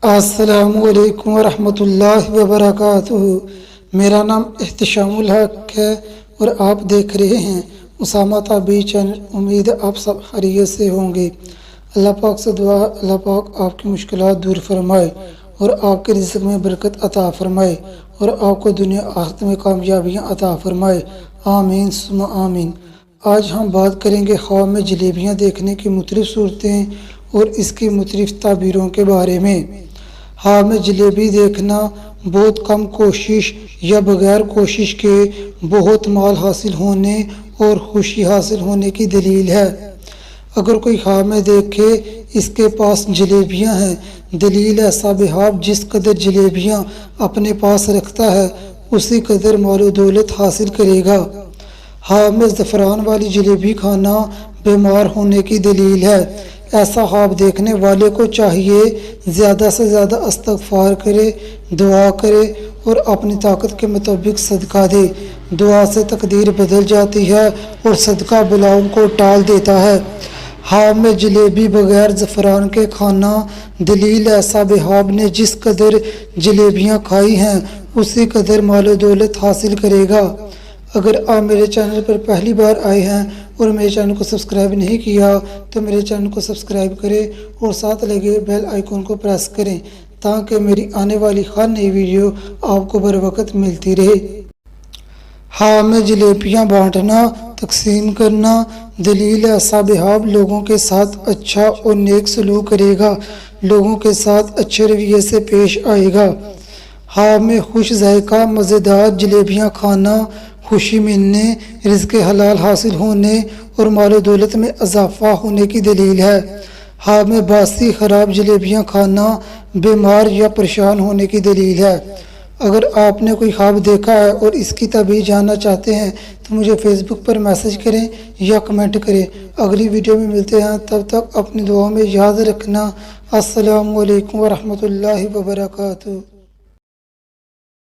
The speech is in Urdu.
السلام علیکم ورحمۃ اللہ وبرکاتہ۔ میرا نام احتشام الحق ہے اور آپ دیکھ رہے ہیں اسامہ تابعی چینل۔ امید ہے آپ سب خیریت سے ہوں گے۔ اللہ پاک سے دعا ہے اللہ پاک آپ کی مشکلات دور فرمائے اور آپ کے رزق میں برکت عطا فرمائے اور آپ کو دنیا آخرت میں کامیابیاں عطا فرمائے، آمین ثم آمین۔ آج ہم بات کریں گے خواب میں جلیبیاں دیکھنے کی مختلف صورتیں اور اس کی مختلف تعبیروں کے بارے میں۔ خواب میں جلیبی دیکھنا بہت کم کوشش یا بغیر کوشش کے بہت مال حاصل ہونے اور خوشی حاصل ہونے کی دلیل ہے۔ اگر کوئی خواب میں دیکھے اس کے پاس جلیبیاں ہیں، دلیل ہے صاحب جس قدر جلیبیاں اپنے پاس رکھتا ہے اسی قدر مال و دولت حاصل کرے گا۔ خواب میں زعفران والی جلیبی کھانا بیمار ہونے کی دلیل ہے۔ ایسا خواب دیکھنے والے کو چاہیے زیادہ سے زیادہ استغفار کرے، دعا کرے اور اپنی طاقت کے مطابق صدقہ دے۔ دعا سے تقدیر بدل جاتی ہے اور صدقہ بلاؤں کو ٹال دیتا ہے۔ خواب میں جلیبی بغیر زعفران کے کھانا دلیل ہے صاحب نے جس قدر جلیبیاں کھائی ہیں اسی قدر مال و دولت حاصل کرے گا۔ اگر آپ میرے چینل پر پہلی بار آئے ہیں اور میرے چینل کو سبسکرائب نہیں کیا تو میرے چینل کو سبسکرائب کریں اور ساتھ لگے بیل آئیکن کو پریس کریں تاکہ میری آنے والی ہر نئی ویڈیو آپ کو بر وقت ملتی رہے۔ خواب میں جلیبیاں بانٹنا، تقسیم کرنا دلیل ہے صاحب لوگوں کے ساتھ اچھا اور نیک سلوک کرے گا، لوگوں کے ساتھ اچھے رویے سے پیش آئے گا۔ خواب میں خوش ذائقہ مزیدار جلیبیاں کھانا خوشی ملنے، رزق حلال حاصل ہونے اور مال و دولت میں اضافہ ہونے کی دلیل ہے۔ خواب میں باسی خراب جلیبیاں کھانا بیمار یا پریشان ہونے کی دلیل ہے۔ اگر آپ نے کوئی خواب دیکھا ہے اور اس کی تعبیر جاننا چاہتے ہیں تو مجھے فیس بک پر میسج کریں یا کمنٹ کریں۔ اگلی ویڈیو میں ملتے ہیں، تب تک اپنی دعاؤں میں یاد رکھنا۔ السلام علیکم ورحمۃ اللہ وبرکاتہ۔